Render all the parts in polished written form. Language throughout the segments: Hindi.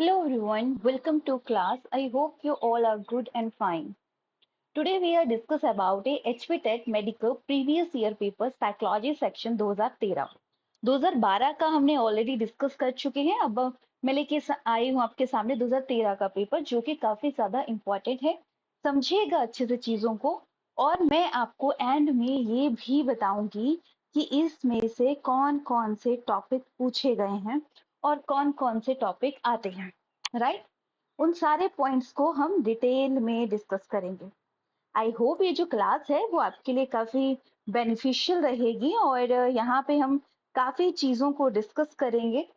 Hello everyone, welcome to class. I hope you all are good and fine. Today we are discuss about a HP Tech Medical Previous Year Paper Psychology Section 2013. 2012 का हमने ऑलरेडी डिस्कस कर चुके हैं। अब मैं लेके आई हूँ आपके सामने 2013 का पेपर जो कि काफी ज्यादा इम्पोर्टेंट है। समझिएगा अच्छे से चीजों को और मैं आपको एंड में ये भी बताऊंगी कि इसमें से कौन कौन से टॉपिक पूछे गए हैं और कौन कौन से टॉपिक आते हैं, राइट? उन सारे पॉइंट्स को हम डिटेल में डिस्कस करेंगे। आई होप ये जो क्लास है वो आपके लिए काफी बेनिफिशियल रहेगी और यहाँ पे हम काफी चीजों को डिस्कस करेंगे,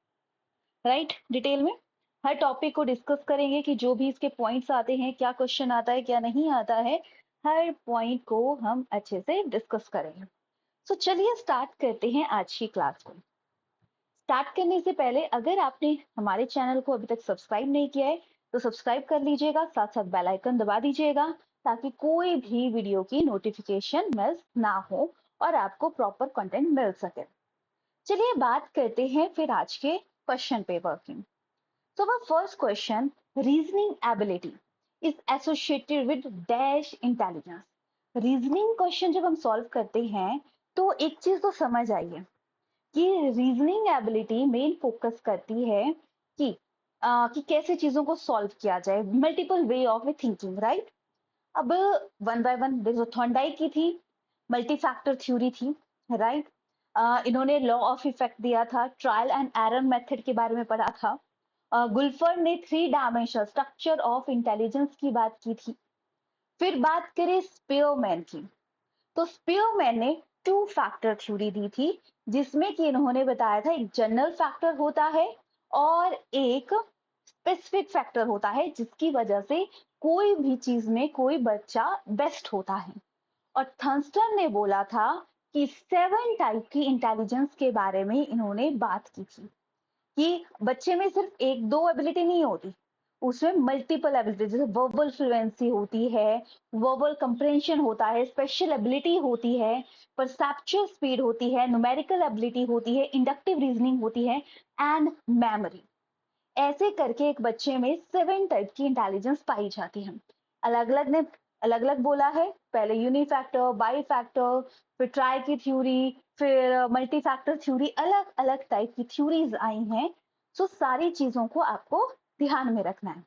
राइट? डिटेल में हर टॉपिक को डिस्कस करेंगे कि जो भी इसके पॉइंट्स आते हैं, क्या क्वेश्चन आता है, क्या नहीं आता है, हर पॉइंट को हम अच्छे से डिस्कस करेंगे। सो चलिए स्टार्ट करते हैं आज की क्लास को। स्टार्ट करने से पहले अगर आपने हमारे चैनल को अभी तक सब्सक्राइब नहीं किया है तो सब्सक्राइब कर लीजिएगा, साथ साथ बेल आइकन दबा दीजिएगा ताकि कोई भी वीडियो की नोटिफिकेशन मिस ना हो और आपको प्रॉपर कंटेंट मिल सके। चलिए बात करते हैं फिर आज के क्वेश्चन पेपर की। So first question, reasoning ability is associated with dash intelligence. Reasoning question जब हम सॉल्व करते हैं तो एक चीज तो समझ आइए कि रीजनिंग एबिलिटी मेन फोकस करती है कि कैसे चीजों को सॉल्व किया जाए, multiple way of thinking, right? अब वन बाय वन देखो, थॉर्नडाइक की थी मल्टी फैक्टर थ्योरी थी, राइट? इन्होंने लॉ ऑफ इफेक्ट दिया था, ट्रायल एंड एरर मेथड के बारे में पढ़ा था। गुल्फर ने three dimensional structure of intelligence की बात की थी। फिर बात करें स्पीयरमैन की, तो स्पीयरमैन ने टू फैक्टर थ्योरी दी थी जिसमें कि इन्होंने बताया था एक जनरल फैक्टर होता है और एक स्पेसिफिक फैक्टर होता है जिसकी वजह से कोई भी चीज में कोई बच्चा बेस्ट होता है। और थर्स्टन ने बोला था कि 7 टाइप की इंटेलिजेंस के बारे में इन्होंने बात की थी कि बच्चे में सिर्फ एक दो एबिलिटी नहीं होती, उसमें मल्टीपल एबिलिटी, जैसे वर्बल फ्लुएंसी होती है, वर्बल कंप्रेंशन होता है, स्पेशल एबिलिटी होती है, परसेप्चुअल स्पीड होती है, न्यूमेरिकल एबिलिटी होती है, इंडक्टिव रीजनिंग होती है एंड मेमोरी। ऐसे करके एक बच्चे में 7 टाइप की इंटेलिजेंस पाई जाती है। अलग अलग ने अलग अलग बोला है, पहले यूनिफैक्टर, बाई फैक्टर, फिर ट्राई की थ्योरी, फिर मल्टी फैक्टर थ्योरी, अलग अलग टाइप की थ्योरीज आई हैं। सो सारी चीजों को आपको ध्यान में रखना है।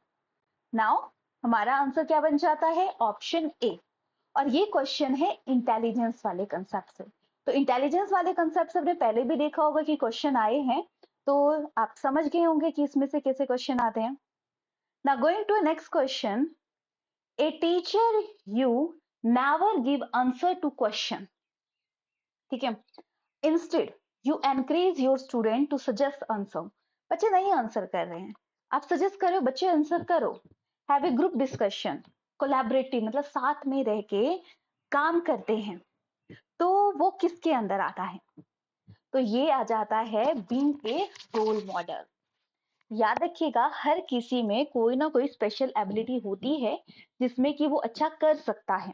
नाउ हमारा आंसर क्या बन जाता है? ऑप्शन ए। और ये क्वेश्चन है इंटेलिजेंस वाले कंसेप्ट से। तो इंटेलिजेंस वाले कंसेप्ट से आपने पहले भी देखा होगा कि क्वेश्चन आए हैं, तो आप समझ गए होंगे कि इसमें से कैसे क्वेश्चन आते हैं। Now going to next question, a teacher you never give answer to question, ठीक है? Instead you encourage your student to suggest answer. बच्चे नहीं आंसर कर रहे हैं, आप सजेस्ट करो, बच्चे आंसर करो। Have a group discussion, collaborative मतलब साथ में रह के काम करते हैं, तो वो किसके अंदर आता है? तो ये आ जाता है बीइंग ए रोल मॉडल। याद रखिएगा हर किसी में कोई ना कोई स्पेशल एबिलिटी होती है जिसमें कि वो अच्छा कर सकता है।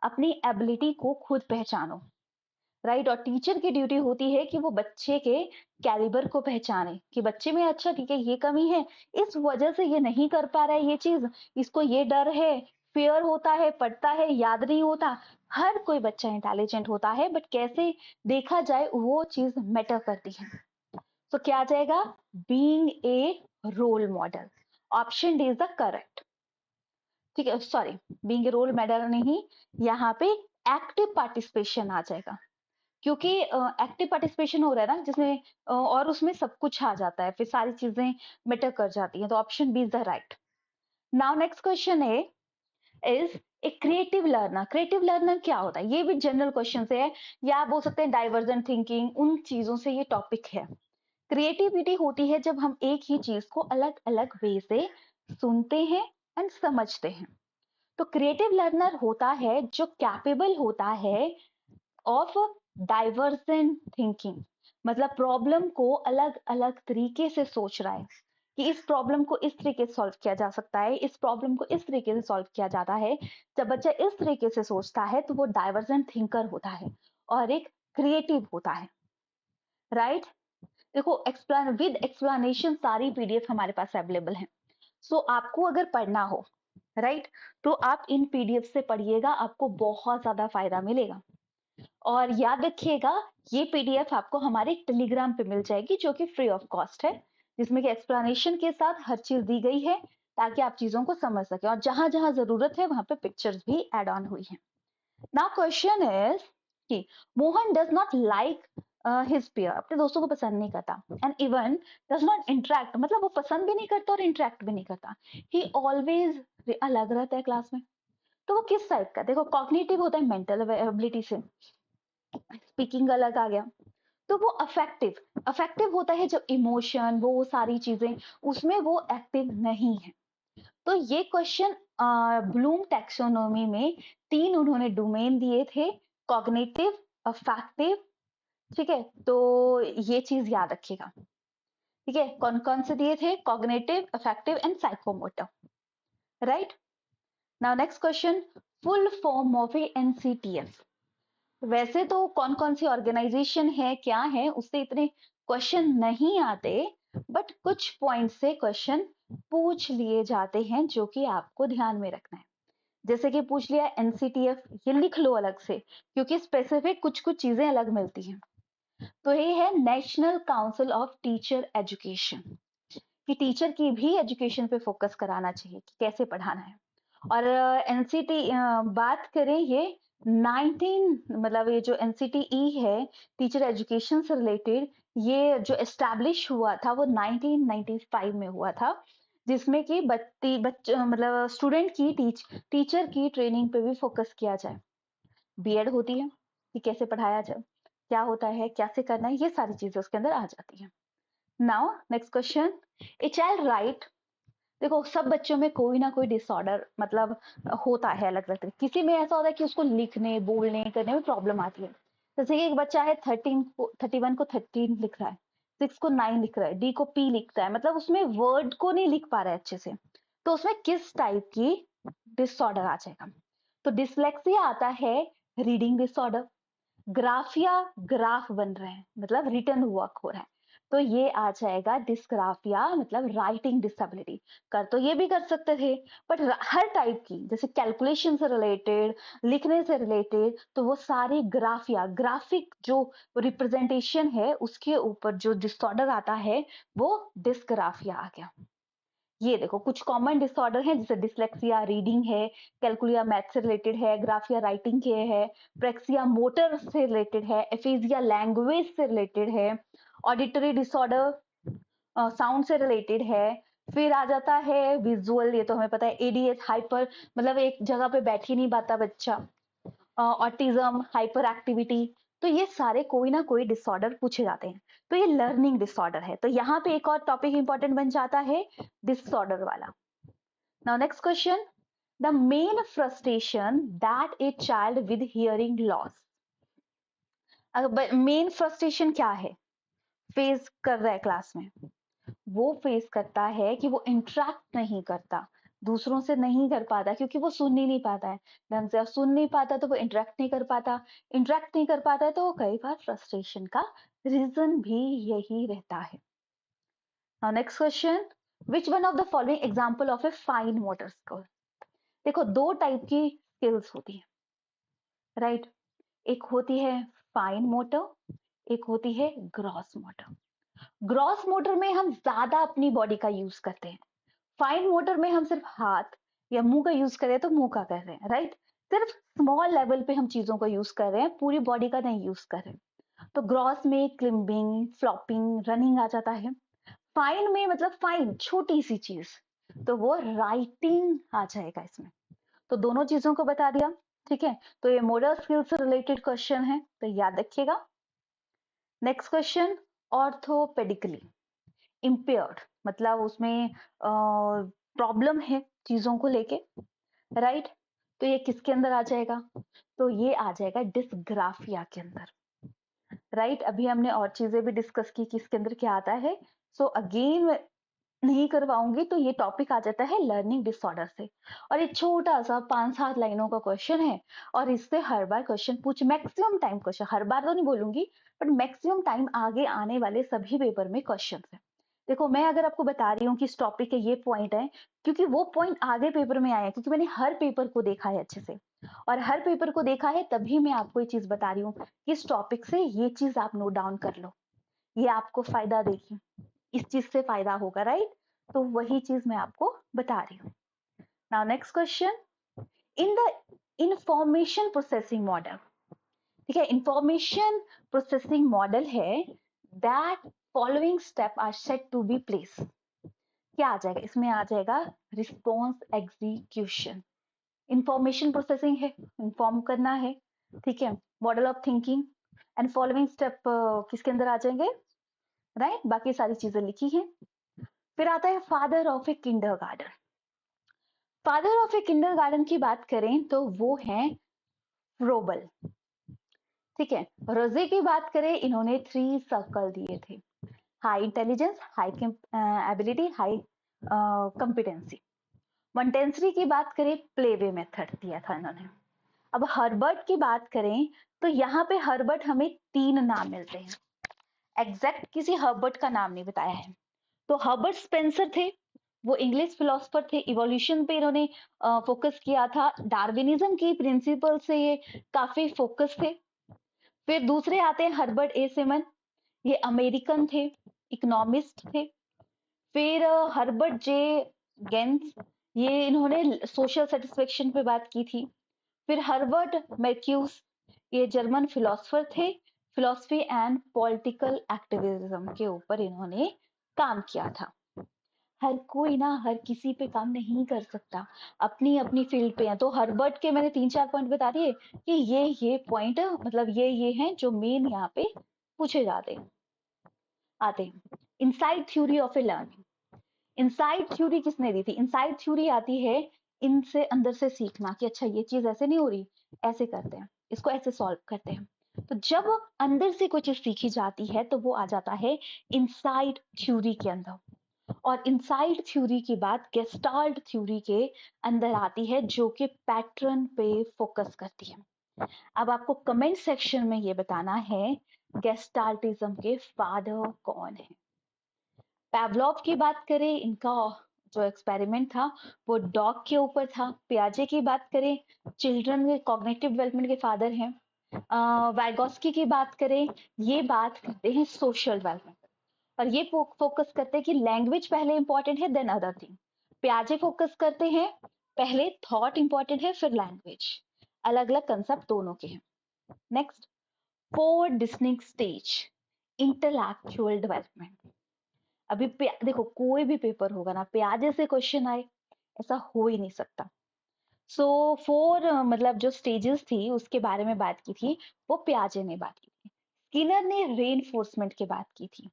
अपनी एबिलिटी को खुद पहचानो, राइट? और टीचर की ड्यूटी होती है कि वो बच्चे के कैलिबर को पहचाने कि बच्चे में अच्छा, ठीक है, ये कमी है, इस वजह से ये नहीं कर पा रहा है ये चीज, इसको ये डर है, फियर होता है, पढ़ता है, याद नहीं होता। हर कोई बच्चा इंटेलिजेंट होता है, बट कैसे देखा जाए वो चीज मैटर करती है। तो क्या आ जाएगा? Being a role model. Option D is the correct, ठीक है? Sorry, being a role model नहीं, यहाँ पे एक्टिव पार्टिसिपेशन आ जाएगा क्योंकि एक्टिव पार्टिसिपेशन हो रहा है ना जिसमें और उसमें सब कुछ आ जाता है, फिर सारी चीजें मैटर कर जाती हैं। तो option B is the right. Now next question है, is a creative learner. Creative learner क्या होता है? ये भी जनरल क्वेश्चन से है, या आप बोल सकते हैं डाइवर्जेंट थिंकिंग, उन चीजों से ये टॉपिक है। क्रिएटिविटी होती है जब हम एक ही चीज को अलग अलग वे से सुनते हैं एंड समझते हैं। तो क्रिएटिव लर्नर होता है जो कैपेबल होता है ऑफ डाइवर्जेंट थिंकिंग, मतलब प्रॉब्लम को अलग अलग तरीके से सोच रहा है कि इस प्रॉब्लम को इस तरीके से सॉल्व किया जा सकता है, इस प्रॉब्लम को इस तरीके से सॉल्व किया जाता है। जब बच्चा इस तरीके से सोचता है तो वो डाइवर्जेंट थिंकर होता है और एक क्रिएटिव होता है, राइट? देखो, एक्सप्लेन विद एक्सप्लेनेशन सारी पीडीएफ हमारे पास अवेलेबल है। सो आपको अगर पढ़ना हो, राइट, तो आप इन पीडीएफ से पढ़िएगा, आपको बहुत ज्यादा फायदा मिलेगा। और याद रखिएगा, ये पीडीएफ आपको हमारे टेलीग्राम पे मिल जाएगी, जो कि फ्री ऑफ कॉस्ट है, जिसमें कि एक्सप्लेनेशन के साथ हर चीज दी गई है, ताकि आप चीजों को समझ सके, और जहां जहां जरूरत है वहां पे पिक्चर्स भी एड ऑन हुई है। नाउ क्वेश्चन इज कि Mohan does not like his pair, अपने दोस्तों को पसंद नहीं करता, and even does not interact, मतलब वो पसंद भी नहीं करता और इंटरेक्ट भी नहीं करता, ही ऑलवेज अलग रहता है क्लास में। तो वो किस टाइप का, देखो कॉग्निटिव होता है मेंटल एबिलिटी से, स्पीकिंग अलग आ गया, तो वो अफेक्टिव, अफेक्टिव होता है जो इमोशन, वो सारी चीजें, उसमें वो एक्टिव नहीं है। तो ये क्वेश्चन ब्लूम टैक्सोनॉमी में 3 उन्होंने डोमेन दिए थे, कॉग्निटिव, अफेक्टिव, ठीक है, तो ये चीज याद रखिएगा। ठीक है, कौन कौन से दिए थे, cognitive, affective and psychomotor, right. Now next question, full form of a NCTF. वैसे तो कौन कौन सी ऑर्गेनाइजेशन है, क्या है, उससे इतने क्वेश्चन नहीं आते, बट कुछ पॉइंट से क्वेश्चन पूछ लिए जाते हैं, जो कि आपको ध्यान में रखना है। जैसे कि पूछ लिया एनसीटीएफ, ये लिख लो अलग से, क्योंकि स्पेसिफिक कुछ कुछ चीजें अलग मिलती हैं। तो ये है national council of teacher education, कि टीचर की भी एजुकेशन पे फोकस कराना चाहिए कि कैसे पढ़ाना है। और एनसीटी बात करें, ये 19, मतलब ये जो एनसीटीई है, टीचर एजुकेशन से रिलेटेड, ये जो एस्टैब्लिश हुआ था वो 1995 में हुआ था, जिसमें कि मतलब स्टूडेंट की टीचर की ट्रेनिंग पे भी फोकस किया जाए। बीएड होती है कि कैसे पढ़ाया जाए, क्या होता है, कैसे करना है, ये सारी चीजें उसके अंदर आ जाती है। Now next question, a child right, देखो सब बच्चों में कोई ना कोई डिसऑर्डर मतलब होता है अलग अलग, किसी में ऐसा होता है कि उसको लिखने बोलने करने में प्रॉब्लम आती है। जैसे कि एक बच्चा है 31 को 13 लिख रहा है, 6 को 9 लिख रहा है, डी को पी लिखता है, मतलब उसमें वर्ड को नहीं लिख पा रहा है अच्छे से, तो उसमें किस टाइप की डिसऑर्डर आ जाएगा। तो डिसलेक्सिया आता है, रीडिंग डिसऑर्डर, ग्राफिया, ग्राफ बन रहे हैं मतलब रिटर्न वर्क हो रहा है, तो ये आ जाएगा डिस्ग्राफिया, मतलब राइटिंग डिसेबिलिटी। कर तो ये भी कर सकते थे, बट हर टाइप की, जैसे कैलकुलेशन से रिलेटेड, लिखने से रिलेटेड, तो वो सारी ग्राफिया, ग्राफिक जो रिप्रेजेंटेशन है उसके ऊपर जो डिसऑर्डर आता है, वो डिस्ग्राफिया आ गया। ये देखो कुछ कॉमन डिसऑर्डर हैं, जैसे डिसलेक्सिया रीडिंग है, कैलकुलिया मैथ से रिलेटेड है, ग्राफिया राइटिंग के है, प्रेक्सिया मोटर से रिलेटेड है, एफेजिया लैंग्वेज से रिलेटेड है, ऑडिटरी डिसऑर्डर साउंड से रिलेटेड है, फिर आ जाता है विजुअल, ये तो हमें पता है, एडीएच हाइपर, मतलब एक जगह पे बैठ ही नहीं पाता बच्चा, ऑटिज्म, हाइपर एक्टिविटी, तो ये सारे कोई ना कोई डिसऑर्डर पूछे जाते हैं। तो ये लर्निंग डिसऑर्डर है, तो यहाँ पे एक और टॉपिक इंपॉर्टेंट बन जाता है, डिसऑर्डर वाला। Now next question, the main frustration that a child with hearing loss, main frustration क्या है, फेस कर रहा है क्लास में, वो फेस करता है कि वो इंटरेक्ट नहीं करता, दूसरों से नहीं कर पाता, क्योंकि वो सुन ही नहीं पाता है ढंग से, और सुन नहीं पाता तो वो इंटरेक्ट नहीं कर पाता, इंटरेक्ट नहीं कर पाता है तो वो कई बार फ्रस्ट्रेशन का रीजन भी यही रहता है। Now next question, which one of the following example of a fine motor skill, देखो दो टाइप की स्किल्स होती है, राइट, एक होती है फाइन मोटर, एक होती है ग्रॉस मोटर। ग्रॉस मोटर में हम ज्यादा अपनी बॉडी का यूज करते हैं, फाइन मोटर में हम सिर्फ हाथ या मुंह का यूज करें तो मुंह का कर रहे हैं, राइट, सिर्फ स्मॉल लेवल पे हम चीजों को यूज कर रहे हैं, पूरी बॉडी का नहीं यूज कर रहे। तो ग्रॉस में क्लिम्बिंग, फ्लॉपिंग, रनिंग आ जाता है। फाइन में मतलब फाइन छोटी सी चीज, तो वो राइटिंग आ जाएगा इसमें। तो दोनों चीजों को बता दिया, ठीक है, तो ये मोटर स्किल से रिलेटेड क्वेश्चन है, तो याद रखिएगा। नेक्स्ट क्वेश्चन, ऑर्थोपेडिकली इम्पेयर्ड, मतलब उसमें प्रॉब्लम है चीजों को लेके, राइट, तो ये किसके अंदर आ जाएगा, तो ये आ जाएगा डिस्ग्राफिया के अंदर, राइट। अभी हमने और चीजें भी डिस्कस की कि इसके अंदर क्या आता है, सो अगेन नहीं करवाऊंगी, तो ये टॉपिक आ जाता है लर्निंग डिसऑर्डर से, और ये छोटा सा 5-7 लाइनों का क्वेश्चन है, और इससे हर बार क्वेश्चन पूछ, मैक्सिमम टाइम क्वेश्चन, हर बार तो नहीं बोलूंगी, बट मैक्सिमम टाइम आगे आने वाले सभी पेपर में क्वेश्चन है। देखो मैं अगर आपको बता रही हूँ कि इस टॉपिक के ये पॉइंट है, क्योंकि वो पॉइंट आगे पेपर में आया है, क्योंकि मैंने हर पेपर को देखा है अच्छे से, और हर पेपर को देखा है तभी मैं आपको ये चीज बता रही हूँ कि इस टॉपिक से ये चीज आप नोट डाउन कर लो, ये आपको फायदा देगी, इस चीज से फायदा होगा, राइट? तो वही चीज मैं आपको बता रही हूँ। Now next question, in the information processing model, ठीक है, इंफॉर्मेशन प्रोसेसिंग मॉडल है that following step are set to be place, क्या आ जाएगा इसमें? आ जाएगा रिस्पॉन्स एग्जीक्यूशन। इंफॉर्मेशन प्रोसेसिंग है, इंफॉर्म करना है, ठीक है, model of thinking and following step किसके अंदर आ जाएंगे, राइट? बाकी सारी चीजें लिखी हैं। फिर आता है father of A kindergarten. Father of A kindergarten की बात करें तो वो है फ्रोबल, ठीक है। रोजे की बात करें, इन्होंने 3 सर्कल दिए थे, high intelligence, high ability, high competency. Montessori की बात करें, प्लेवे मेथड दिया था इन्होंने। अब हर्बर्ट की बात करें तो यहाँ पे हर्बर्ट हमें 3 नाम मिलते हैं, एग्जैक्ट किसी हर्बर्ट का नाम नहीं बताया है। तो हर्बर्ट स्पेंसर थे, वो इंग्लिश फिलोसफर थे, इवोल्यूशन पे इन्होंने फोकस किया था, डार्विनिज्म की प्रिंसिपल से ये काफी फोकस थे। फिर दूसरे आते हैं हर्बर्ट ए सेमन, ये अमेरिकन थे, इकोनॉमिस्ट थे। फिर हर्बर्ट जे गेंस, ये इन्होंने सोशल सेटिस्फेक्शन पे बात की थी। फिर हर्बर्ट मेर्क्यूस, ये जर्मन फिलोसफर थे, फिलोसफी एंड पॉलिटिकल एक्टिविज्म के ऊपर इन्होंने काम किया था। हर कोई ना हर किसी पे काम नहीं कर सकता, अपनी अपनी फील्ड पे है। तो हर्बर्ट के मैंने 3-4 पॉइंट बता दिए कि ये पॉइंट मतलब ये हैं जो मेन यहाँ पे पूछे जाते हैं, आते हैं। Inside theory of A learning, inside theory किसने दी थी? इनसाइड थ्योरी आती है इनसे अंदर से सीखना कि अच्छा ये चीज ऐसे नहीं हो रही, ऐसे करते हैं, इसको ऐसे सॉल्व करते हैं। तो जब अंदर से कोई चीज सीखी जाती है तो वो आ जाता है इनसाइड थ्योरी के अंदर। और इनसाइड थ्योरी की बात गेस्टाल्ट थ्योरी के अंदर आती है, जो कि पैटर्न पे फोकस करती है। अब आपको कमेंट सेक्शन में ये बताना है गेस्टाल्टिज्म के फादर कौन है। पैवलोव की बात करें, इनका जो एक्सपेरिमेंट था वो डॉग के ऊपर था। पियाजे की बात करें, चिल्ड्रन के कॉग्निटिव डेवलपमेंट के फादर हैं। वाइगोस्की की बात करें, ये बात करते हैं सोशल डेवलपमेंट, और ये फोकस करते हैं कि लैंग्वेज पहले इंपॉर्टेंट है देन अदर थिंग। पियाजे फोकस करते हैं पहले थॉट इंपॉर्टेंट है फिर लैंग्वेज, अलग अलग कंसेप्ट दोनों के हैं। Next, 4 distinct stage intellectual development. अभी देखो कोई भी पेपर होगा ना, प्याजे से क्वेश्चन आए ऐसा हो ही नहीं सकता। सो 4 मतलब जो स्टेजेस थी उसके बारे में बात की थी, वो प्याजे ने बात की थी। स्किनर ने रेनफोर्समेंट की बात की थी,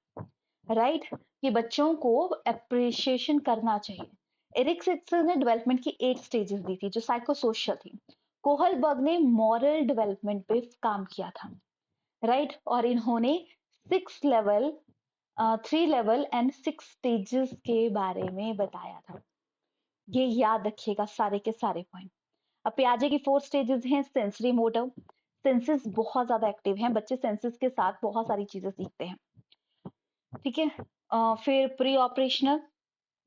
राइट, कि बच्चों को अप्रिशिएशन करना चाहिए। एरिक सिक्सन ने डेवलपमेंट की 8 स्टेजेस दी थी जो साइको सोशल थी। कोहलबर्ग ने मॉरल डेवलपमेंट पे काम किया था, राइट, और इन्होंने 6 लेवल 3 लेवल एंड 6 स्टेजेस के बारे में बताया था। ये याद रखिएगा सारे के सारे पॉइंट। अब पियाजे की 4 स्टेजेस हैं, सेंसरी मोटिव, सेंसेस बहुत ज्यादा एक्टिव हैं, बच्चे सेंसेस के साथ बहुत सारी चीजें सीखते हैं, ठीक है। फिर प्री ऑपरेशनल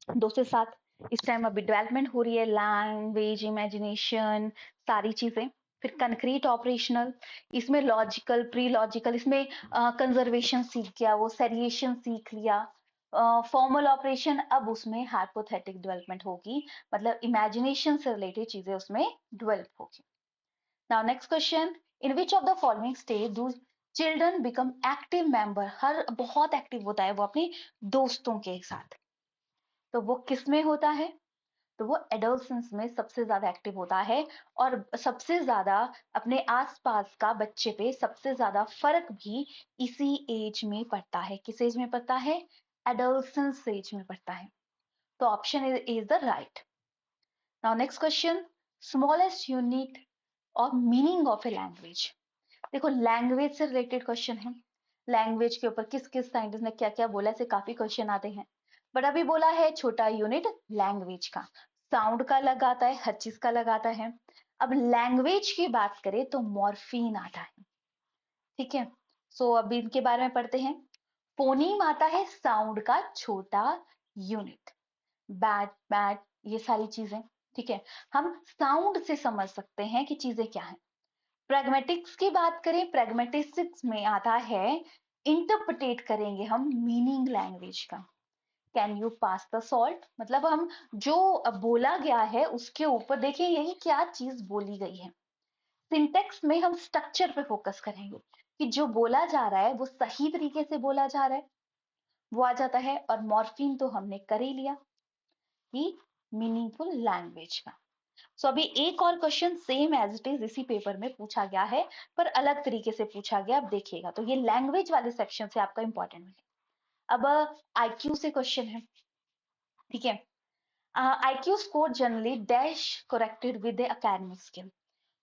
2 से 7, इस टाइम अभी डेवलपमेंट हो रही है, लैंग्वेज, इमेजिनेशन, सारी चीजें। फिर कंक्रीट ऑपरेशनल, इसमें लॉजिकल, प्री लॉजिकल, इसमें कंजर्वेशन सीख गया, वो सेरिएशन सीख लिया। फॉर्मल ऑपरेशन, अब उसमें हाइपोथेटिक डेवलपमेंट होगी, मतलब इमेजिनेशन से रिलेटेड चीजें उसमें डेवलप होगी। Now next question, in which of the following stage do children become active member? हर बहुत एक्टिव होता है वो अपने दोस्तों के साथ, तो वो किस में होता है? तो वो एडोलसेंस में सबसे ज्यादा एक्टिव होता है, और सबसे ज्यादा अपने आसपास का बच्चे पे सबसे ज्यादा फर्क भी इसी एज में पड़ता है। किस एज में पड़ता है? एडोलसेंस एज में पड़ता है। तो option is the right. Now next question, smallest unit और मीनिंग ऑफ ए लैंग्वेज। देखो लैंग्वेज से रिलेटेड क्वेश्चन है, लैंग्वेज के ऊपर किस किस साइंटिस्ट ने क्या क्या बोला, ऐसे काफी क्वेश्चन आते हैं। बट अभी बोला है छोटा यूनिट लैंग्वेज का, साउंड का अलग आता है, हर चीज का अलग आता है। अब लैंग्वेज की बात करें तो मॉर्फीन आता है, ठीक है। सो अभी इनके बारे में पढ़ते हैं। फोनीम आता है साउंड का छोटा यूनिट। बैट बैट ये सारी चीजें, ठीक है, हम साउंड से समझ सकते हैं कि चीजें क्या है। प्रैग्मेटिक्स की बात करें, प्रैग्मेटिक्स में आता है इंटरप्रिटेट करेंगे हम मीनिंग लैंग्वेज का। Can you pass the salt, मतलब हम जो बोला गया है उसके ऊपर देखें यही क्या चीज बोली गई है। सिंटेक्स में हम स्ट्रक्चर पे फोकस करेंगे कि जो बोला जा रहा है वो सही तरीके से बोला जा रहा है, वो आ जाता है। और मॉर्फीम तो हमने कर ही लिया कि मीनिंगफुल लैंग्वेज का। सो अभी एक और question same as it is इसी पेपर में पूछा गया है, पर अलग तरीके से पूछा गया, अब देखिएगा। तो ये लैंग्वेज वाले सेक्शन से आपका इंपॉर्टेंट है। अब आईक्यू से क्वेश्चन है, ठीक है। IQ score generally dash corrected with academic skill.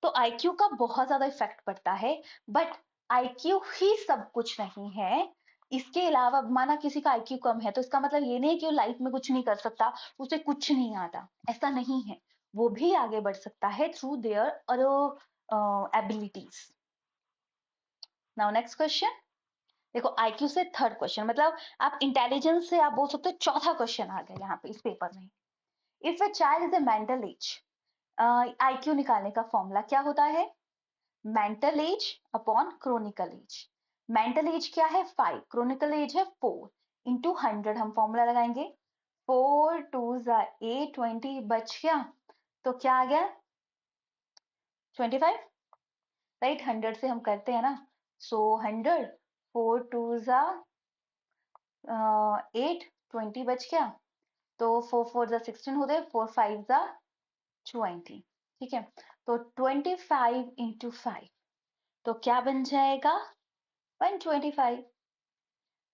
तो आईक्यू का बहुत ज्यादा इफेक्ट पड़ता है, बट आईक्यू ही सब कुछ नहीं है। इसके अलावा माना किसी का आईक्यू कम है तो इसका मतलब ये नहीं है कि वो लाइफ में कुछ नहीं कर सकता, उसे कुछ नहीं आता, ऐसा नहीं है। वो भी आगे बढ़ सकता है through their abilities. Now next question देखो, आईक्यू से थर्ड क्वेश्चन, मतलब आप इंटेलिजेंस से आप बोल सकते हो चौथा क्वेश्चन आ गया यहाँ पे इस पेपर में। If a child is a mental age, IQ निकालने का फॉर्मूला क्या होता है? Mental age upon chronical age. Mental age क्या है? 5, क्रोनिकल एज है 4, इंटू 100 हम फॉर्मूला लगाएंगे। 4 2 8, 20 बच गया, तो क्या आ गया? 25, राइट। 100 से हम करते हैं ना, सो 100, 4 2 8, 20 बच गया, तो 4 4 16 होते, 4 5 20, ठीक है। तो 25 इंटू 5, तो क्या बन जाएगा? 125,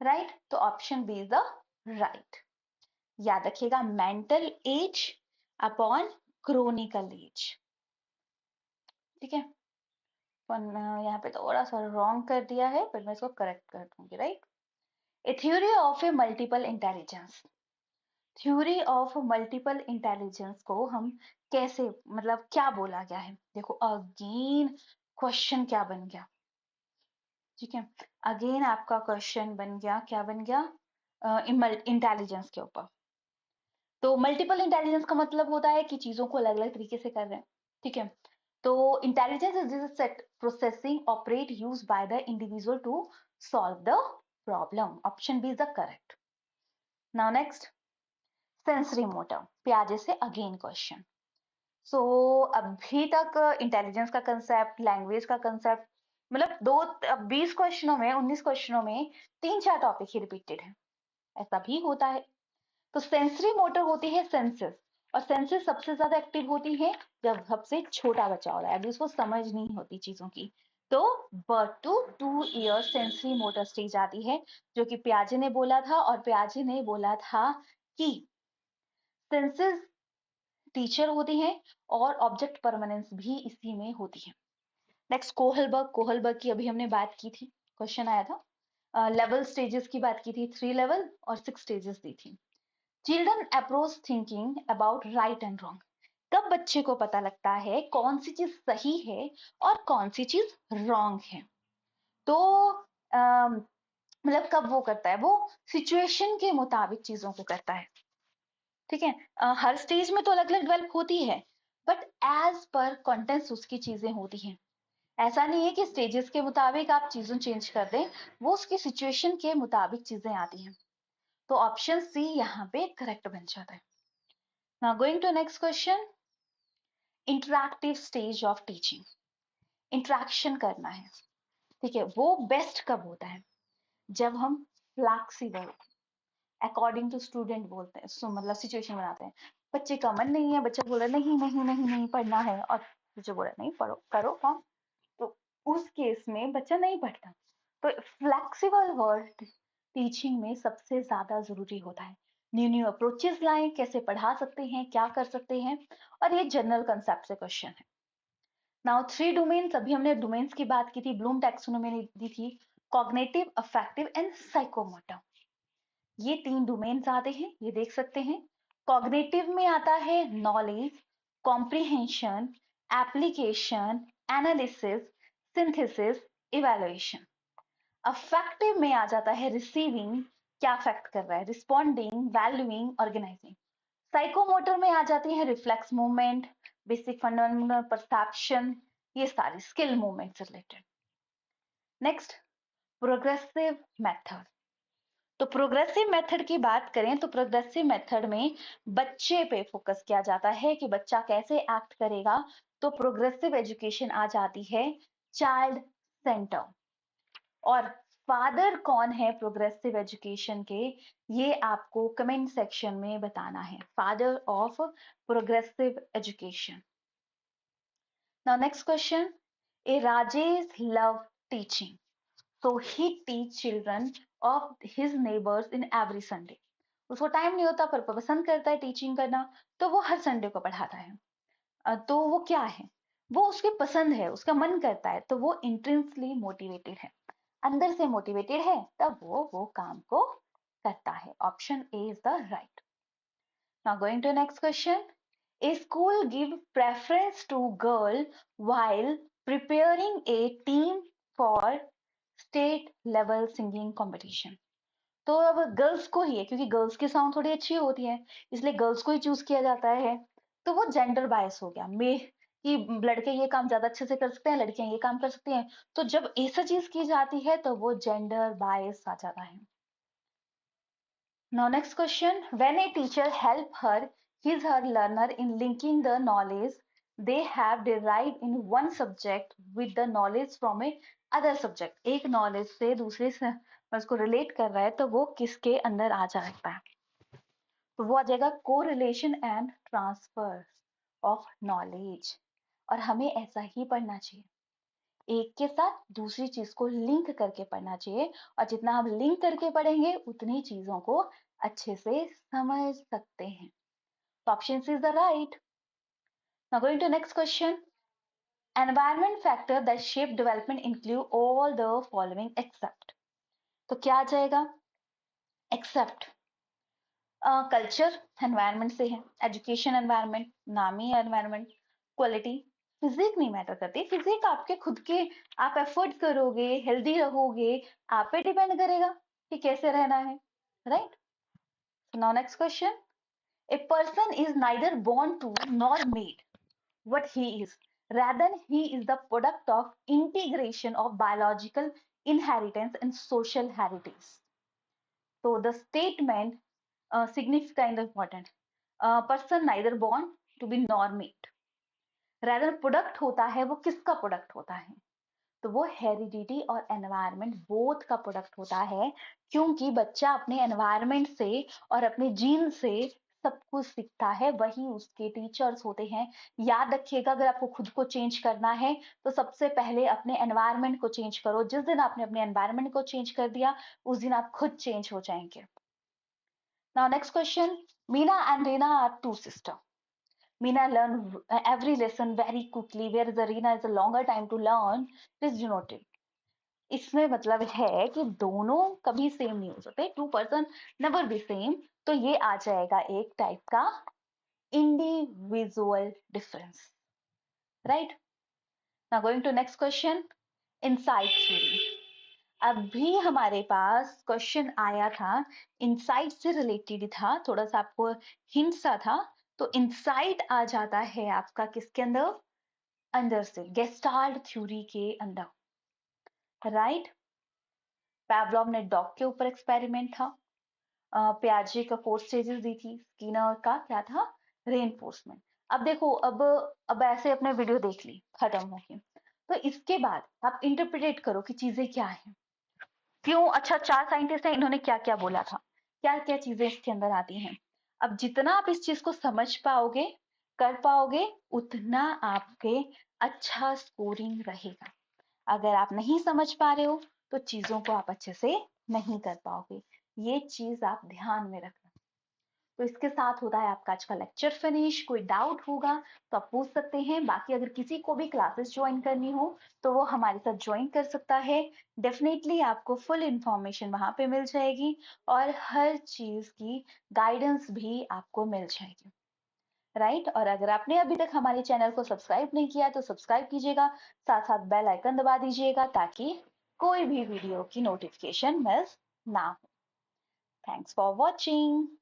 राइट। तो option B is the right. याद रखिएगा, mental age upon chronical age, ठीक है। यहाँ पे थोड़ा सा रॉन्ग कर दिया है, पर मैं इसको करेक्ट कर दूंगी, right. A theory of A multiple intelligence. Theory of multiple intelligence को हम कैसे, मतलब क्या बोला गया है? देखो अगेन क्वेश्चन क्या बन गया, ठीक है। अगेन आपका क्वेश्चन बन गया, क्या बन गया? इंटेलिजेंस के ऊपर। तो मल्टीपल इंटेलिजेंस का मतलब होता है कि चीजों को अलग अलग तरीके से कर रहे हैं, ठीक है। तो intelligence is this set processing operate use by the individual to solve the problem. Option B is the correct. Now next, sensory motor, प्याजे से अगेन क्वेश्चन। सो अभी तक इंटेलिजेंस का कंसेप्ट, लैंग्वेज का कंसेप्ट, मतलब 20 क्वेश्चनों में, 19 क्वेश्चनों में 3-4 टॉपिक ही रिपीटेड है, ऐसा भी होता है। तो सेंसरी मोटर होती है सेंसेस, और सेंसेस सबसे ज्यादा एक्टिव होती है जब सबसे छोटा बच्चा हो रहा है, अभी उसको समझ नहीं होती चीजों की। तो birth to 2 year sensory motor stage आती है, जो कि प्याजे ने बोला था, और प्याजे ने बोला था कि सेंसेस टीचर होती हैं और ऑब्जेक्ट परमानेंस भी इसी में होती है। Next, Kohlberg. कोहलबर्ग की अभी हमने बात की थी, क्वेश्चन आया था। लेवल स्टेजेस की बात की थी, 3 लेवल और 6 स्टेजेस दी थी। Children approach thinking about right and wrong. कब बच्चे को पता लगता है कौन सी चीज सही है और कौन सी चीज रॉन्ग है? तो मतलब कब वो करता है? वो सिचुएशन के मुताबिक चीजों को करता है, ठीक है। हर स्टेज में तो अलग अलग डेवलप होती है, बट एज पर कॉन्टेंट्स उसकी चीजें होती हैं। ऐसा नहीं है कि स्टेजेस के मुताबिक आप चीजों चेंज कर दें, वो उसकी सिचुएशन के मुताबिक चीजें आती हैं। तो ऑप्शन सी यहाँ पे करेक्ट बन जाता है। Now going to next question, interactive stage of teaching. Interaction करना है, ठीक है। वो बेस्ट कब होता है? जब हम फ्लैक्सिबल, अकॉर्डिंग टू स्टूडेंट बोलते हैं, सो मतलब सिचुएशन बनाते हैं। बच्चे का मन नहीं है, बच्चा बोला नहीं नहीं नहीं नहीं पढ़ना है, और टीचर बोला नहीं पढ़ो, करो काम, तो उस केस में बच्चा नहीं पढ़ता। तो फ्लेक्सिबल वर्ड टीचिंग में सबसे ज्यादा जरूरी होता है। न्यू न्यू अप्रोचेस लाएं, कैसे पढ़ा सकते हैं, क्या कर सकते हैं, और ये जनरल कंसेप्ट से क्वेश्चन है। नाउ 3 डोमेन्स, अभी हमने डोमेन्स की बात की थी, ब्लूम टैक्सोनॉमी ने दी थी, कॉग्निटिव, अफेक्टिव एंड साइकोमोटर। ये 3 डोमेन्स आते हैं, ये देख सकते हैं। कॉग्निटिव में आता है knowledge, comprehension, application, analysis, synthesis, evaluation. Affective में आ जाता है रिसीविंग, क्या अफेक्ट कर रहा है, रिस्पॉन्डिंग, वैल्यूइंग, ऑर्गेनाइजिंग। साइकोमोटर में आ जाती है reflex movement, basic fundamental perception, ये सारी स्किल मूवमेंट से रिलेटेड। Next, progressive method. तो प्रोग्रेसिव मेथड की बात करें तो प्रोग्रेसिव मेथड में बच्चे पे फोकस किया जाता है कि बच्चा कैसे एक्ट करेगा। तो प्रोग्रेसिव एजुकेशन आ जाती है चाइल्ड सेंटर। और फादर कौन है प्रोग्रेसिव एजुकेशन के, ये आपको कमेंट सेक्शन में बताना है, father of progressive education. Now next question, A Rajesh love teaching, so he teach children of his neighbors in every Sunday. उसको टाइम नहीं होता पर पसंद करता है टीचिंग करना, तो वो हर संडे को पढ़ाता है। तो वो क्या है, वो उसकी पसंद है, उसका मन करता है, तो वो इंट्रिंसिकली मोटिवेटेड है, अंदर से मोटिवेटेड है, तब वो काम को करता है। Option A is the right. Now going to next question, a school give preference to girl while preparing a team for state level singing competition. तो अब गर्ल्स को ही है, क्योंकि गर्ल्स की साउंड थोड़ी अच्छी होती है, इसलिए गर्ल्स को ही चूज किया जाता है। तो वो जेंडर बायस हो गया, मे कि लड़के ये काम ज्यादा अच्छे से कर सकते हैं, लड़कियां ये काम कर सकती हैं। तो जब ऐसा चीज की जाती है तो वो जेंडर बायस आ जाता है। Now next question, when a teacher help her his her learner in linking the knowledge they have derived in one subject with the knowledge from a other subject, एक नॉलेज से दूसरे से उसको रिलेट कर रहा है, तो वो किसके अंदर आ जाता है, तो वो आ जाएगा correlation and transfer of knowledge. और हमें ऐसा ही पढ़ना चाहिए, एक के साथ दूसरी चीज को लिंक करके पढ़ना चाहिए, और जितना हम लिंक करके पढ़ेंगे उतनी चीजों को अच्छे से समझ सकते हैं। तो option C is the right. Now going to next question, environment factor that shape development include all the following except। तो क्या आ जाएगा, एक्सेप्ट। कल्चर एनवायरनमेंट से है, एजुकेशन एनवायरनमेंट, नामी एनवायरनमेंट, क्वालिटी, फिजिक नहीं मैटर करती, फिजिक आपके खुद के, आप एफर्ट करोगे, हेल्दी रहोगे, आप पे डिपेंड करेगा कि कैसे रहना है, right. Now next question, a person is neither born to nor made what he is, rather he is the product of integration of biological inheritance and social heritage। So the statement significant important, person neither born to be nor made, rather product होता है, वो किसका प्रोडक्ट होता है, तो वो हेरिडिटी और एनवायरनमेंट बोथ का प्रोडक्ट होता है, क्योंकि बच्चा अपने एनवायरनमेंट से और अपने जीन से सब कुछ सीखता है, वही उसके टीचर्स होते हैं। याद रखिएगा, अगर आपको खुद को चेंज करना है तो सबसे पहले अपने एनवायरनमेंट को चेंज करो। जिस दिन आपने अपने एनवायरनमेंट को चेंज कर दिया, उस दिन आप खुद चेंज हो जाएंगे। Now next question, Meena and Reena are two sister. Meena learn every lesson very quickly, whereas Reena is a longer time to learn. It is denoted। इसमें मतलब है कि दोनों कभी सेम नहीं हो सकते, two person never be same. तो ये आ जाएगा एक टाइप का individual difference, right. Now going to next question, insight theory. अभी हमारे पास क्वेश्चन आया था, इनसाइट से रिलेटेड था, थोड़ा सा आपको हिंट सा था। तो इनसाइट आ जाता है आपका किसके अंदर, अंदर से गेस्टाल्ट थ्योरी के अंदर, राइट। पैवलोव ने डॉग के ऊपर एक्सपेरिमेंट था, प्याजे का 4 स्टेजेस दी थी, स्किनर का क्या था, रेनफोर्समेंट। अब देखो, अब ऐसे अपने वीडियो देख ली, खत्म हो गई, तो इसके बाद आप इंटरप्रिटेट करो कि चीजें क्या है, क्यों, अच्छा 4 साइंटिस्ट हैं, इन्होंने क्या क्या बोला था, क्या क्या चीजें इसके अंदर आती हैं। अब जितना आप इस चीज को समझ पाओगे, कर पाओगे, उतना आपके अच्छा स्कोरिंग रहेगा। अगर आप नहीं समझ पा रहे हो तो चीजों को आप अच्छे से नहीं कर पाओगे, ये चीज आप ध्यान में रखना। तो इसके साथ होता है आपका आज का लेक्चर फिनिश। कोई डाउट होगा तो आप पूछ सकते हैं, बाकी अगर किसी को भी क्लासेस ज्वाइन करनी हो तो वो हमारे साथ ज्वाइन कर सकता है। डेफिनेटली आपको फुल इंफॉर्मेशन वहां पे मिल जाएगी, और हर चीज की गाइडेंस भी आपको मिल जाएगी, राइट। और अगर आपने अभी तक हमारे चैनल को सब्सक्राइब नहीं किया तो सब्सक्राइब कीजिएगा, साथ साथ बेल आइकन दबा दीजिएगा, ताकि कोई भी वीडियो की नोटिफिकेशन मिस ना हो। Thanks for watching.